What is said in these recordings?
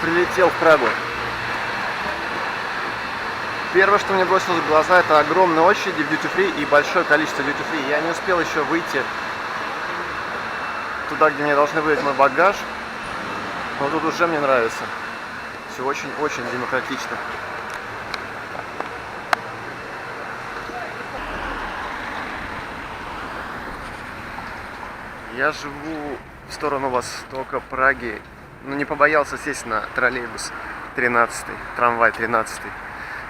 Прилетел в Прагу. Первое, что мне бросилось в глаза, это огромные очереди в duty-free и большое количество duty-free. Я не успел еще выйти туда, где мне должны выдать мой багаж, но тут уже мне нравится. Все очень-очень демократично. Я живу в сторону востока Праги, но не побоялся сесть на троллейбус 13, трамвай 13.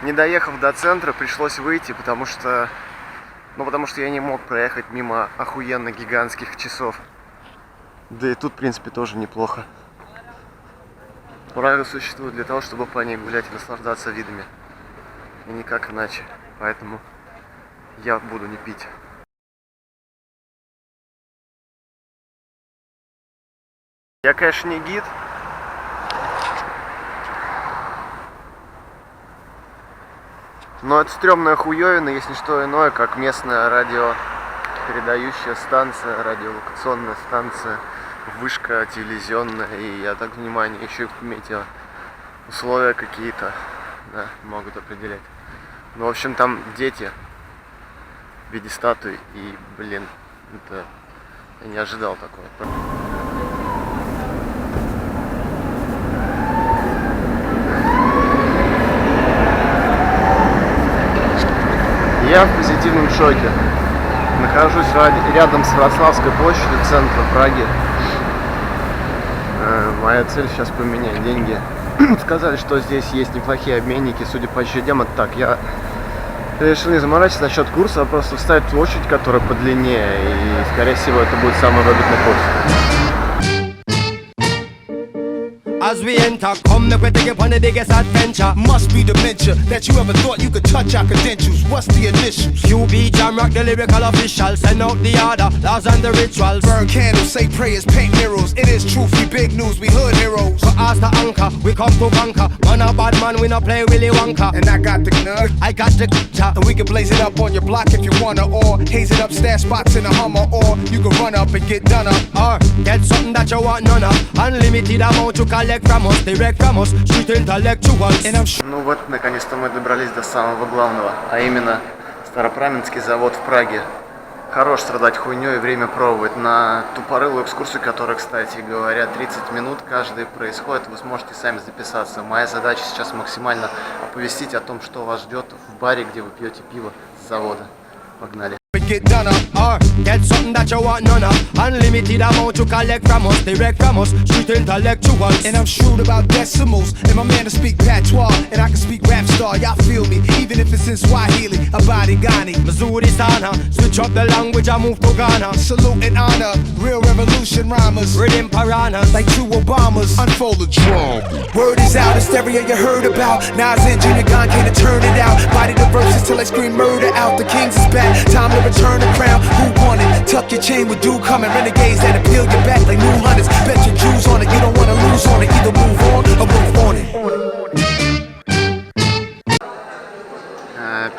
Не доехав до центра, пришлось выйти, потому что я не мог проехать мимо охуенно гигантских часов. Да и тут, в принципе, тоже неплохо. Прага существует для того, чтобы по ней гулять и наслаждаться видами. И никак иначе. Поэтому я буду не пить. Я, конечно, не гид. Но это стрёмная хуёвина, если не что иное, как местная радиопередающая станция, радиолокационная станция, вышка телевизионная, и, я так понимаю, еще и метео условия какие-то, да, могут определять. Ну, в общем, там дети в виде статуи, и, блин, это я не ожидал такого. Я в позитивном шоке. Нахожусь рядом с Вроцлавской площадью, центра Праги. Моя цель сейчас поменять деньги. Сказали, что здесь есть неплохие обменники, судя по очередям, это так. Я решил не заморачиваться насчет курса, а просто встать в очередь, которая подлиннее, и, скорее всего, это будет самый выгодный курс. As we enter, come the take upon the biggest adventure. Must be dementia that you ever thought you could touch our credentials. What's the initials? QB Jam Rock, the lyrical official. Send out the order, laws and the rituals. Burn candles, say prayers, paint murals. It is truth, we big news, we hood heroes. So as the anchor, we come to conquer. Man a bad man, we not play Willy Wonka. And I got the nug, I got the chop. and we can blaze it up on your block if you wanna, or haze it up, stash spots in a Hummer, or you can run up and get done up. Or get something that you want none of. Unlimited amount you collect from us, direct from us, street intellectuals. Ну вот, наконец-то мы добрались до самого главного, а именно Старопраменский завод в Праге. Хорош страдать хуйней и время пробовать. На тупорылую экскурсию, которая, кстати говоря, 30 минут каждый происходит, вы сможете сами записаться. Моя задача сейчас максимально оповестить о том, что вас ждет в баре, где вы пьете пиво с завода. Погнали. Get done up. Or get something that you want none of. Unlimited amount you collect from us, direct from us, street intellectuals. And I'm shrewd about decimals. And my man to speak patois, and I can speak rap star. Y'all feel me, even if it's in Swahili, Abadi Ghani, Missouri Sana. Switch up the language and move to Ghana. Salute and honor, real revolution rhymers. Rhythm piranhas Like two Obamas, unfold the drum. Word is out, hysteria you heard about. Nas and Junior Gong can't turn it out. Body the verses till I scream murder out. The Kings is back, time to return the crown. Who won it? Tuck your chain with dude coming. Renegades that appeal your back like new hunters. Bet your Jews on it, you don't wanna lose on it. Either move on or move on it.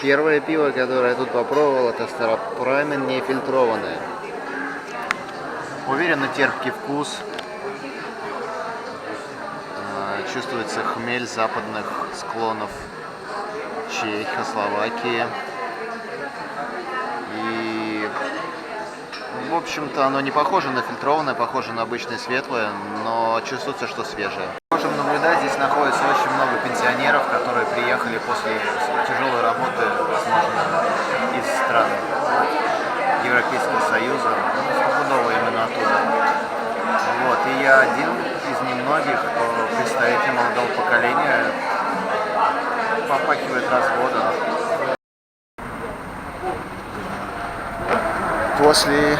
Первое пиво, которое я тут попробовал, это Старопрамен нефильтрованное. Уверенно терпкий вкус. Чувствуется хмель западных склонов Чехословакии. И, в общем-то, оно не похоже на фильтрованное, похоже на обычное светлое, но чувствуется, что свежее. Можем наблюдать, здесь находится очень много пенсионеров, которые приехали после тяжелой работы, возможно, из стран Европейского Союза, стопудово именно оттуда. Вот, и я один из немногих, кто представитель молодого поколения, попахивает разводом. После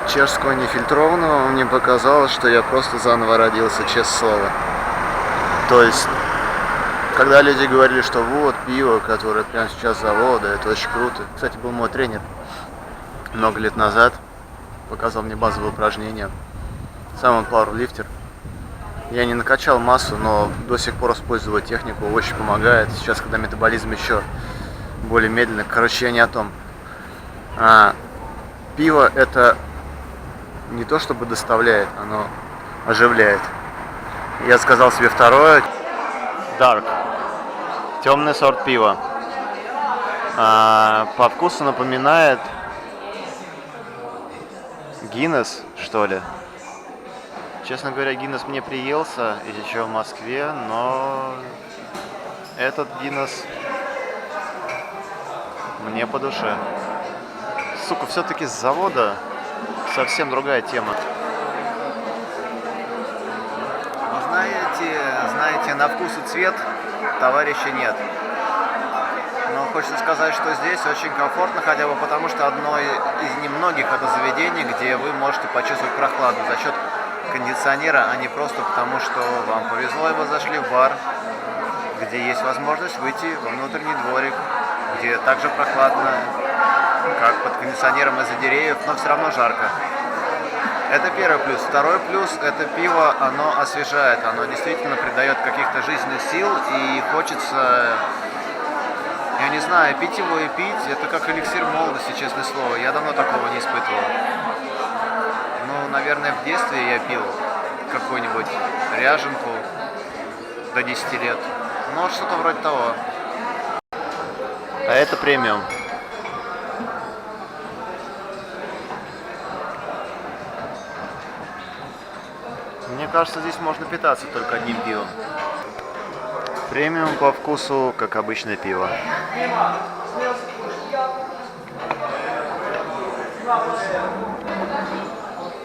чешского нефильтрованного мне показалось, что я просто заново родился, честное слово. То есть, когда люди говорили, что вот пиво, которое прямо сейчас с завода, это очень круто. Кстати, был мой тренер много лет назад, показал мне базовые упражнения. Сам он пауэрлифтер. Я не накачал массу, но до сих пор использую технику, очень помогает. Сейчас, когда метаболизм еще более медленный. Короче, я не о том. Пиво это не то чтобы доставляет, оно оживляет. Я сказал себе второе. Dark. Темный сорт пива. По вкусу напоминает Гиннес, что ли. Честно говоря, Гиннес мне приелся еще в Москве, но этот Гиннес мне по душе. Сука, все-таки с завода совсем другая тема. Знаете, на вкус и цвет товарища нет. Но хочется сказать, что здесь очень комфортно, хотя бы потому, что одно из немногих это заведений, где вы можете почувствовать прохладу за счет кондиционера, а не просто потому, что вам повезло, и вы зашли в бар, где есть возможность выйти во внутренний дворик, где также прохладно, как под кондиционером из-за деревьев, но все равно жарко. Это первый плюс. Второй плюс – это пиво, оно освежает, оно действительно придает каких-то жизненных сил, и хочется, я не знаю, пить его и пить, это как эликсир молодости, честное слово. Я давно такого не испытывал. Ну, наверное, в детстве я пил какую-нибудь ряженку до 10 лет. Ну, что-то вроде того. А это премиум. Мне кажется, здесь можно питаться только одним пивом. Премиум по вкусу, как обычное пиво.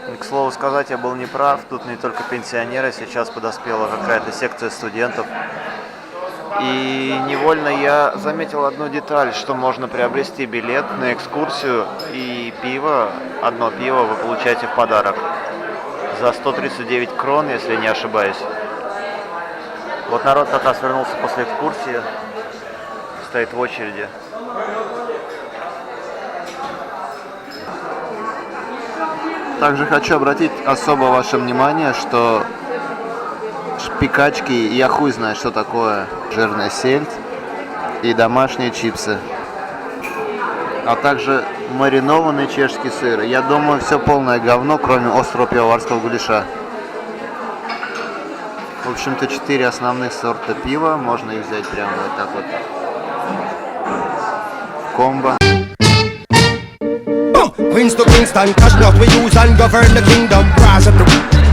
И, к слову сказать, я был неправ. Тут не только пенсионеры. Сейчас подоспела какая-то секция студентов. И невольно я заметил одну деталь, что можно приобрести билет на экскурсию и пиво, одно пиво вы получаете в подарок. За 139 крон, если не ошибаюсь. Вот народ как раз вернулся после экскурсии, стоит в очереди. Также хочу обратить особо ваше внимание, что шпикачки, я хуй знаю, что такое жирная сельдь и домашние чипсы. А также маринованный чешский сыр. Я думаю, все полное говно, кроме острого пивоварского гуляша. В общем-то, 4 основных сорта пива. Можно их взять прямо вот так вот. Комбо. Queens to Kingston, cash not we use and govern the kingdom. Rise up the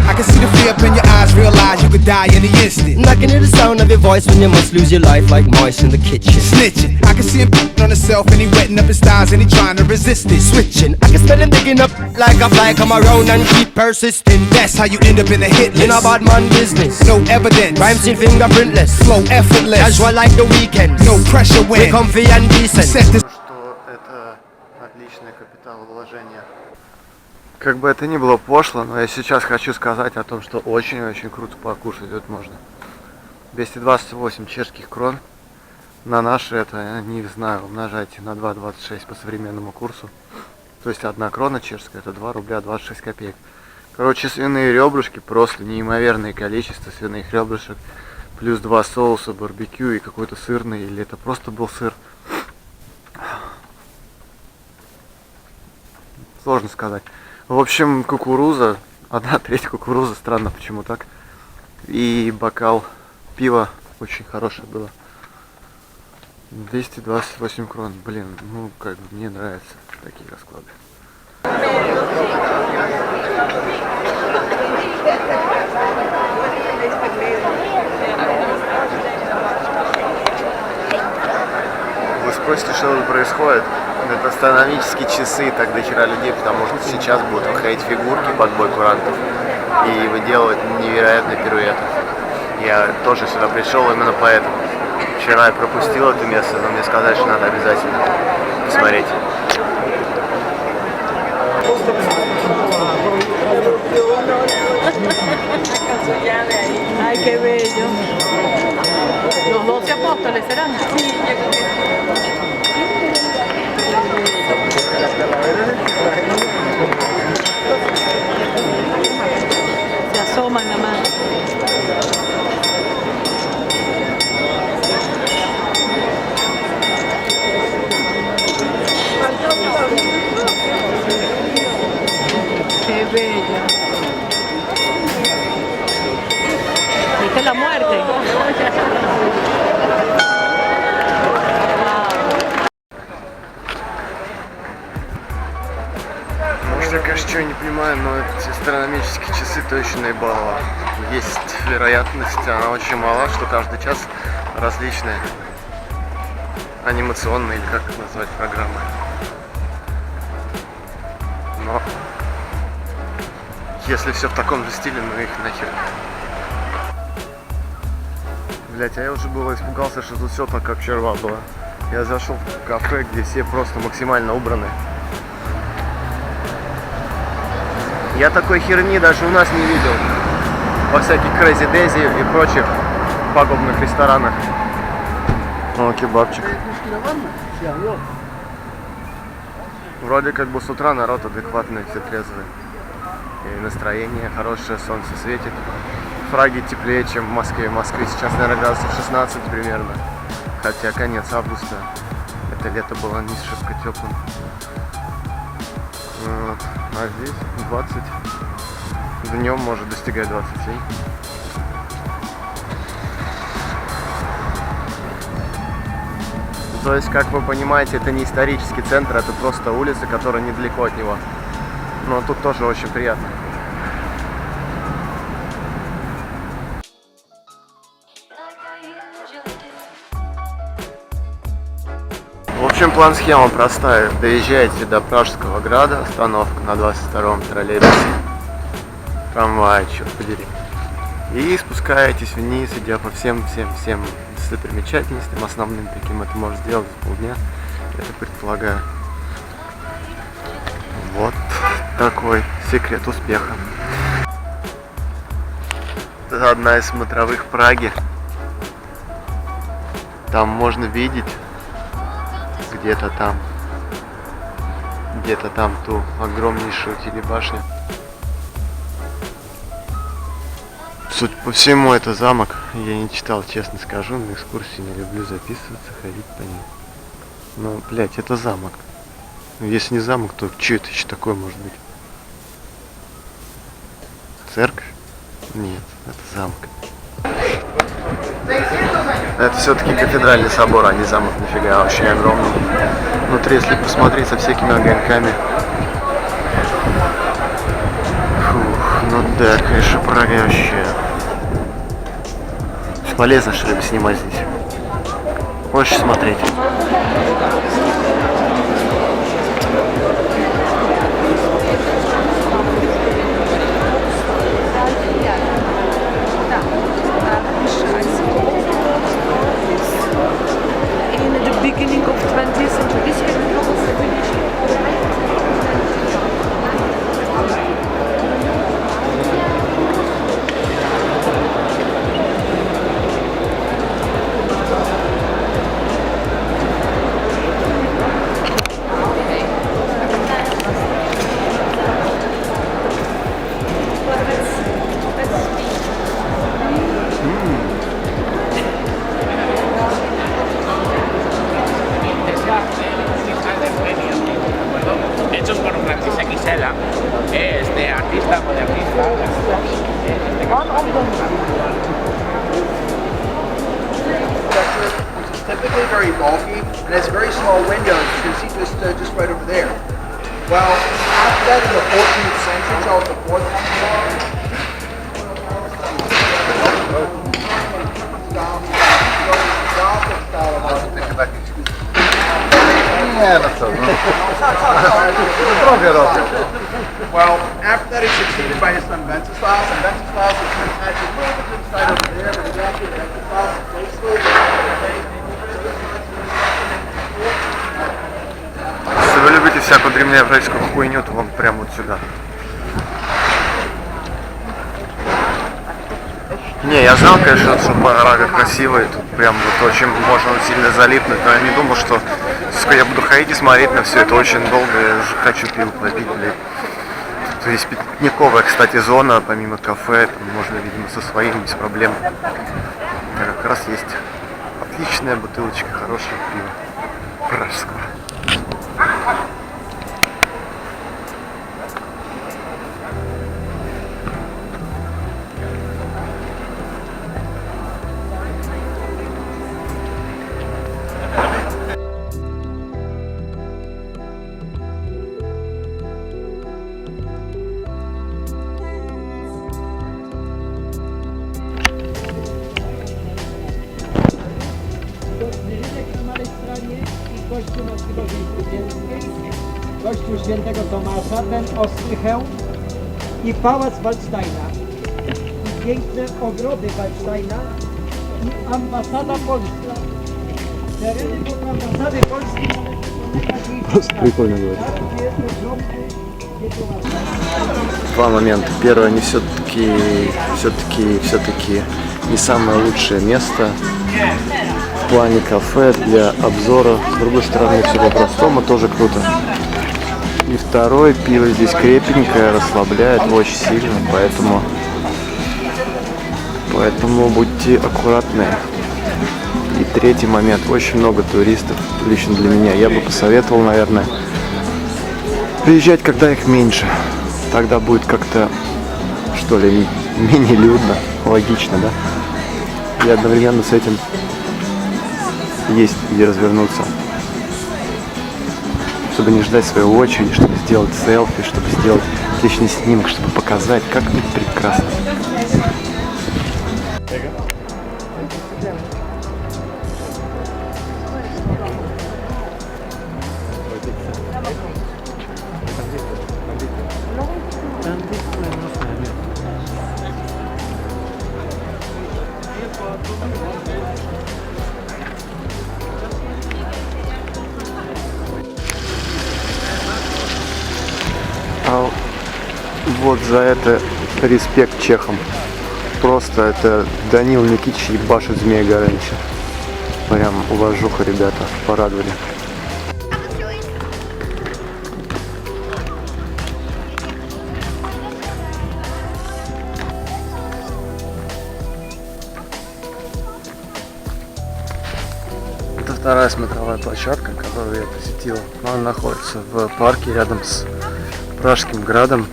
I can see the fear up in your eyes, realize you could die any instant. I can hear the sound of your voice when you must lose your life like mice in the kitchen. Snitching, I can see him on himself and he wetting up his thighs and he trying to resist it. Switching, I can smell him digging up like a fly, come around and keep persisting. That's how you end up in the hit list. In a bad man business, no evidence, rhymes in fingerprintless, flow effortless, casual like the weekend, no pressure when we comfy and decent. Set this. Что это отличное капиталовложение. Как бы это ни было пошло, но я сейчас хочу сказать о том, что очень-очень круто покушать тут можно. 228 чешских крон. На наши это, не знаю, умножайте на 2,26 по современному курсу. То есть 1 крона чешская, это 2 рубля 26 копеек. Короче, свиные ребрышки, просто неимоверное количество свиных ребрышек. Плюс 2 соуса, барбекю и какой-то сырный, или это просто был сыр. Сложно сказать. В общем, кукуруза, 1/3 кукурузы, странно почему так. И бокал пива очень хорошее было. 228 крон, блин, ну как бы мне нравятся такие расклады. Вы спросите, что тут происходит? Это астрономические часы, так до хера людей, потому что сейчас будут выходить фигурки под бой курантов и выделывать невероятные пируэты. Я тоже сюда пришел именно поэтому. Вчера я пропустил это место, но мне сказали, что надо обязательно посмотреть. Ay, qué bello. Los 12 apóstoles serán. Se asoman nada más. Qué bella. de la muerte. Может, я, конечно, чего не понимаю, но эти астрономические часы точно ебало. Есть вероятность, она очень мала, что каждый час различные анимационные, или как это назвать, программы. Но если все в таком же стиле, ну их нахер. Блять, а я уже было испугался, что тут все так, как вчера было. Я зашел в кафе, где все просто максимально убраны. Я такой херни даже у нас не видел. Во всяких Crazy Daisy и прочих подобных ресторанах. О, кебабчик. Вроде как бы с утра народ адекватный, все трезвые. И настроение хорошее, солнце светит. В Праге теплее, чем в Москве. В Москве сейчас, наверное, градусов 16 примерно. Хотя конец августа. Это лето было не шибко теплым. Вот. А здесь 20. Днем может достигать 27. То есть, как вы понимаете, это не исторический центр, это просто улица, которая недалеко от него. Но тут тоже очень приятно. В общем, план-схема простая. Доезжаете до Пражского града, остановка на 22-м троллейбусе. Трамвай, черт подери. И спускаетесь вниз, идя по всем достопримечательностям основным, таким это можно сделать за полдня, я так предполагаю. Вот такой секрет успеха. Это одна из смотровых Праги. Там можно видеть где-то там ту огромнейшую телебашню. Судя по всему, это замок. Я не читал, честно скажу, на экскурсии не люблю записываться, ходить по ним. Но, блядь, это замок. Если не замок, то что это еще такое может быть? Церковь? Нет, это замок. Это все-таки кафедральный собор, а не замок, нифига, очень огромный. Внутри, если посмотреть, со всякими огоньками. Фух, ну да, конечно, Прага вообще. Полезно, что ли, снимать здесь. Хочешь смотреть? In the beginning of 20th century, hechos por Francesca Gisela, es de artista modernista. Which is typically very bulky and has very small windows. You can see just right over there. Well, after that, in the 14th century, Charles IV Well, after that, he's succeeded by his son Wenceslas, and Wenceslas has had a little bit inside over there, but he's actually Wenceslas basically. Если вы любите всякую древнееврейскую хуйню, то вам прямо вот сюда. Не, я знал, конечно, что Прага красивая, тут прям вот очень можно сильно залипнуть, но я не думал, что я буду ходить и смотреть на все это очень долго, я уже хочу пиво попить, блядь. Тут есть пикниковая, кстати, зона, помимо кафе, там можно, видимо, со своим без проблем. Это как раз есть отличная бутылочка хорошего пива пражского. Mostu Świętego Tomasza, ten ostry hełm i pałac Waldsteina, i piękne ogrody Waldsteina i ambasada polska. Tereny pod ambasady polskiej Прикольно говорить. Два момента. Первое, они все-таки не самое лучшее место в плане кафе для обзора. С другой стороны, все по-простому, тоже круто. И второй, пиво здесь крепенькое, расслабляет очень сильно, поэтому будьте аккуратны. И третий момент, очень много туристов, лично для меня. Я бы посоветовал, наверное, приезжать, когда их меньше. Тогда будет как-то, что ли, менее людно, логично, да? И одновременно с этим есть где развернуться. Чтобы не ждать своей очереди, чтобы сделать селфи, чтобы сделать отличный снимок, чтобы показать, как тут прекрасно. А вот за это респект чехам. Просто это Данил Никитич ебашит Змея Горыныча. Прям уважуха, ребята, порадовали. Это вторая смотровая площадка, которую я посетил. Она находится в парке рядом с Пражским градом.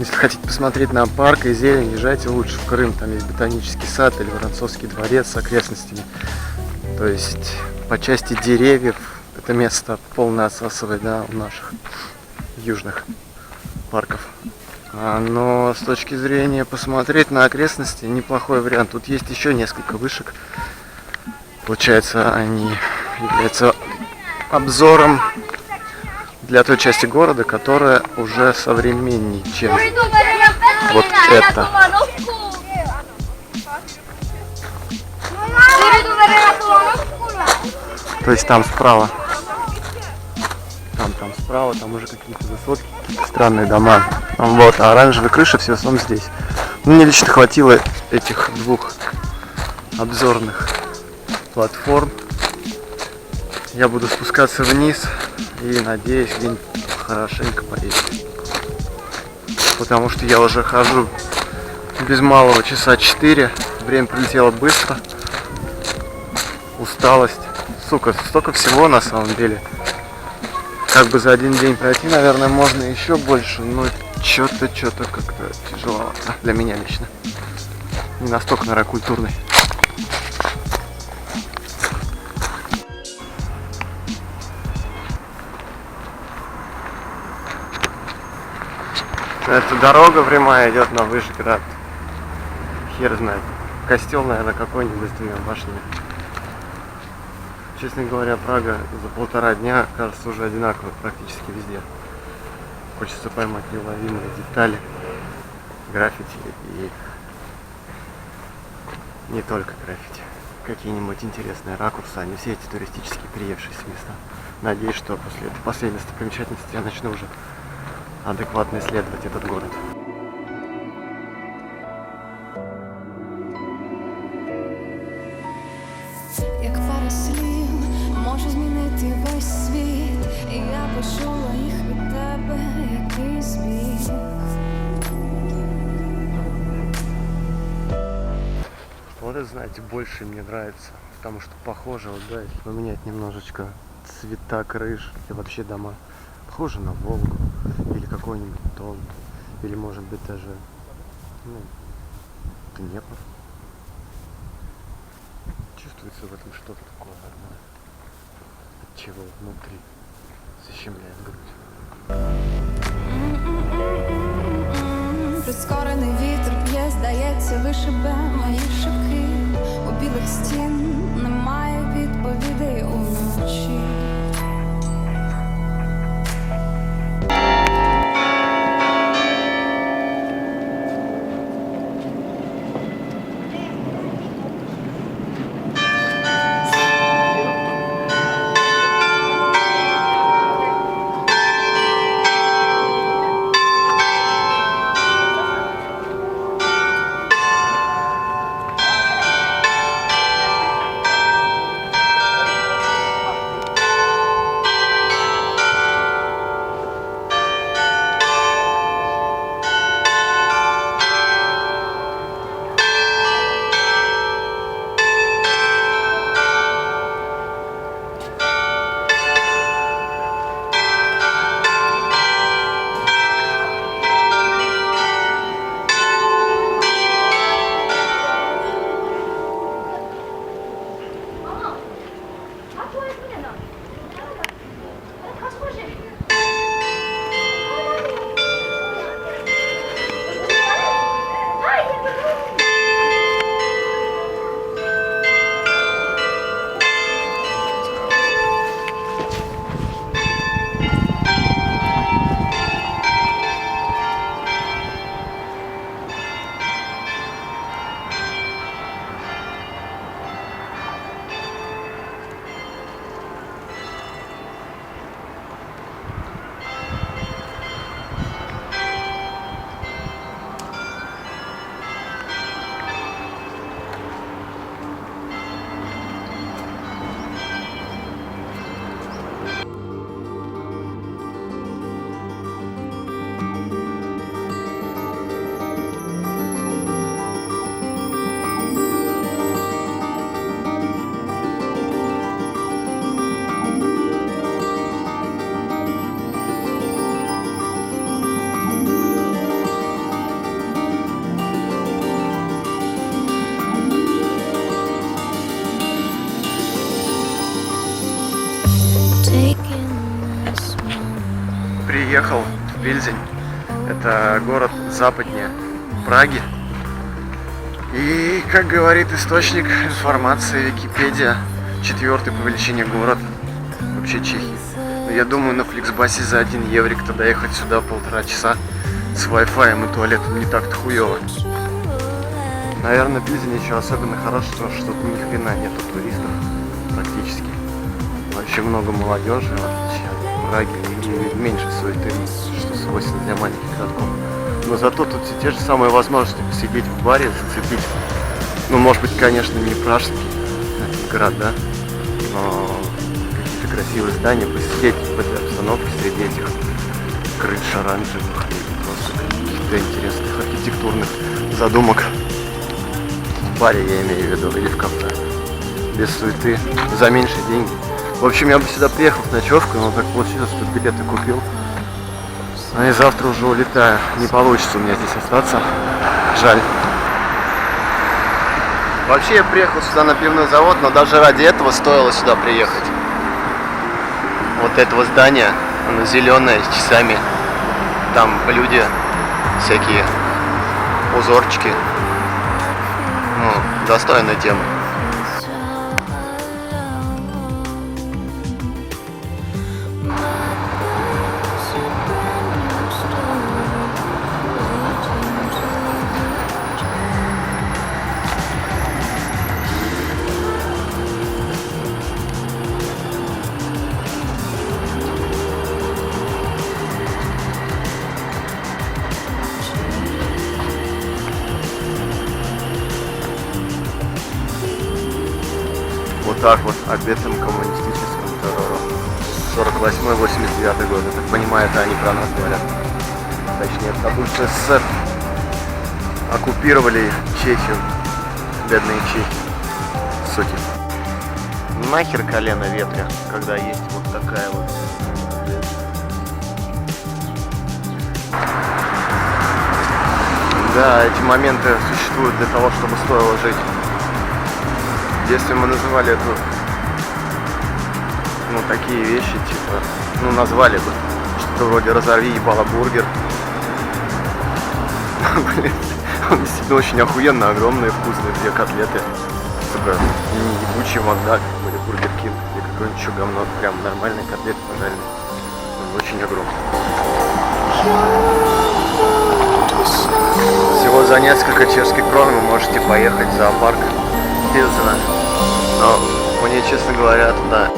Если хотите посмотреть на парк и зелень, езжайте лучше в Крым. Там есть ботанический сад или Воронцовский дворец с окрестностями. То есть по части деревьев это место полно отсасывает, да, у наших южных парков. Но с точки зрения посмотреть на окрестности неплохой вариант. Тут есть еще несколько вышек. Получается, они являются обзором для той части города, которая уже современнее, чем вот это. То есть там справа. Там справа, там уже какие-то высотки, какие-то странные дома. Там вот, а оранжевые крыши все в основном здесь. Мне лично хватило этих двух обзорных платформ. Я буду спускаться вниз и надеюсь где-нибудь хорошенько поесть. Потому что я уже хожу без малого часа 4. Время пролетело быстро. Усталость. Сука, столько всего на самом деле. Как бы за один день пройти, наверное, можно еще больше, но что-то как-то тяжеловато для меня лично. Не настолько, наверное, культурный. Эта дорога прямая идет на Вышград. Хер знает. Костел, наверное, какой-нибудь с двумя башнями. Честно говоря, Прага за 1,5 дня кажется уже одинаково практически везде. Хочется поймать неуловимые детали, граффити и не только граффити. Какие-нибудь интересные ракурсы, а не все эти туристические приевшиеся места. Надеюсь, что после этой последней достопримечательности я начну уже адекватно исследовать этот город. Як пара слів може змінити весь світ, і я почула їх від тебе, який збіг. Вот это, знаете, больше мне нравится, потому что похоже, вот, да, если поменять немножечко цвета крыш и вообще дома, похоже на Волгу или какой-нибудь Дон, или может быть даже, ну, Днепр. Чувствуется в этом что-то такое родное, от чего внутри защемляет грудь. Прискорений вітер б'є, здається, вишибе мої шибки. У білих стін немає відповідей уночі. приехал в Пильзень. Это город западнее Праги. И, как говорит источник информации Википедия, 4-й по величине город вообще Чехии. Но я думаю, на Flixbus за 1 еврик тогда ехать сюда 1,5 часа с Wi-Fi и туалетом не так-то хуёво. Наверное, Пильзень еще особенно хорошо, что тут ни хрена нету туристов практически. Вообще много молодежи, в отличие от Праги, и меньше суеты, что свойственно для маленьких городков. Но зато тут все те же самые возможности посидеть в баре, зацепить. Ну, может быть, конечно, не пражский города, но какие-то красивые здания, посидеть в этой обстановке среди этих крыш оранжевых и просто каких-то интересных архитектурных задумок. В баре, я имею в виду, или в кафе. Без суеты, за меньшие деньги. В общем, я бы сюда приехал с ночевкой, но так получилось, что билеты купил. А я завтра уже улетаю. Не получится у меня здесь остаться. Жаль. Вообще я приехал сюда на пивной завод, но даже ради этого стоило сюда приехать. Вот этого здания, оно зеленое, с часами. Там люди, всякие узорчики. Ну, достойная тема. Вот так вот, обетом коммунистическому террору. 48-89 год. Я так понимаю, это они про нас говорят. Точнее, потому что СССР оккупировали Чехию. Бедные чехи. Суки. Нахер колено ветря, когда есть вот такая вот. Да, эти моменты существуют для того, чтобы стоило жить. Если мы называли это, ну, такие вещи, типа, ну, назвали бы, что-то вроде «разорви ебало бургер». Блин, он действительно очень охуенно, огромные, вкусные, 2 котлеты. Сука, не ебучий Макдак или Бургер Кинг, или какое-нибудь еще говно, прям нормальные котлеты пожаренные. Он очень огромный. Всего за несколько чешских крон вы можете поехать в зоопарк Пилзена. Но мне, честно говоря, туда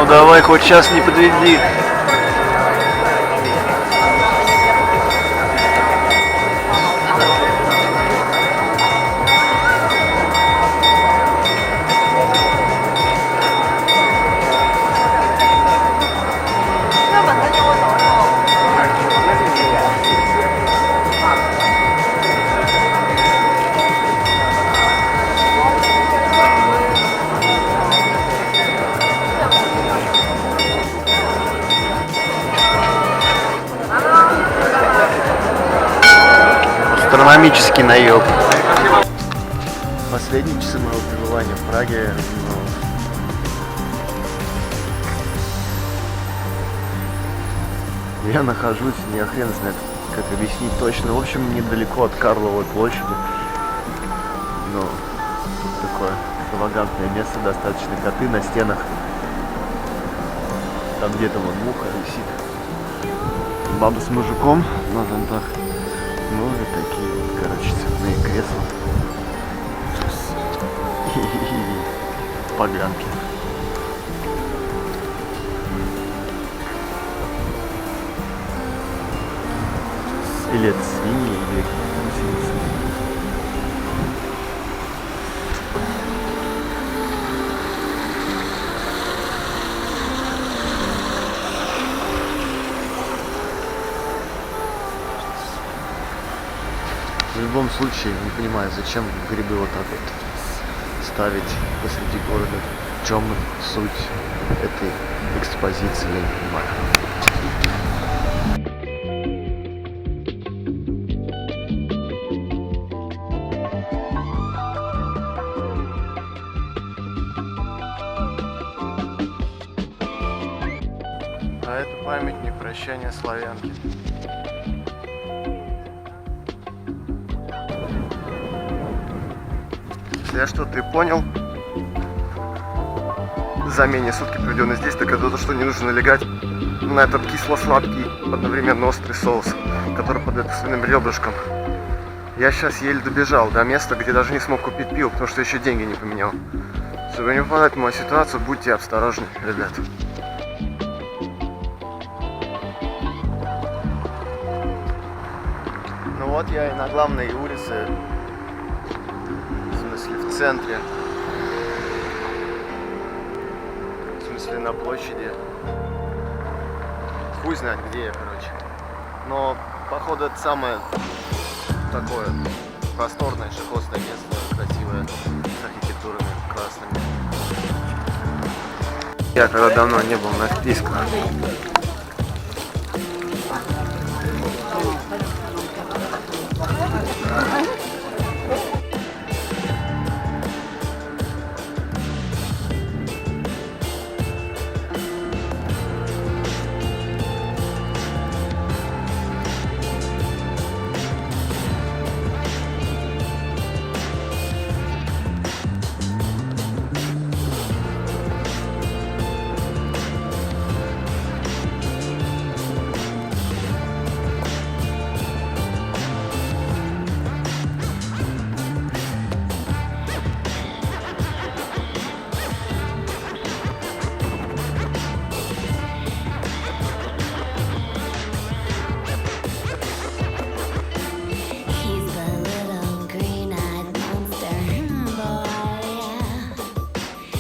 давай хоть сейчас не подведи. Астрономический наеб. Последние часы моего пребывания в Праге, я нахожусь, не хрен знает, как объяснить точно. В общем, недалеко от Карловой площади. Ну, тут такое экстравагантное место, достаточно коты на стенах. Там где-то вон муха висит. Баба с мужиком на зонтах. Ну и такие вот, короче, цветные кресла. Поганки. Или это свиньи, или гусеницы. любом случае не понимаю, зачем грибы вот так вот ставить посреди города. В чем суть этой экспозиции, я не понимаю. А это памятник прощания славянки. Если я что-то и понял, за менее сутки, проведенные здесь, так это то, что не нужно налегать на этот кисло-сладкий, одновременно острый соус, который подает к свиным ребрышкам. Я сейчас еле добежал до места, где даже не смог купить пиво, потому что еще деньги не поменял. Чтобы не попадать в мою ситуацию, будьте осторожны, ребят. Ну вот я и на главной улице, в смысле в центре. В смысле на площади. Хуй знает где я, короче. Но походу это самое такое просторное, шикосное место, красивое, с архитектурами красными. Я когда давно не был на вписках.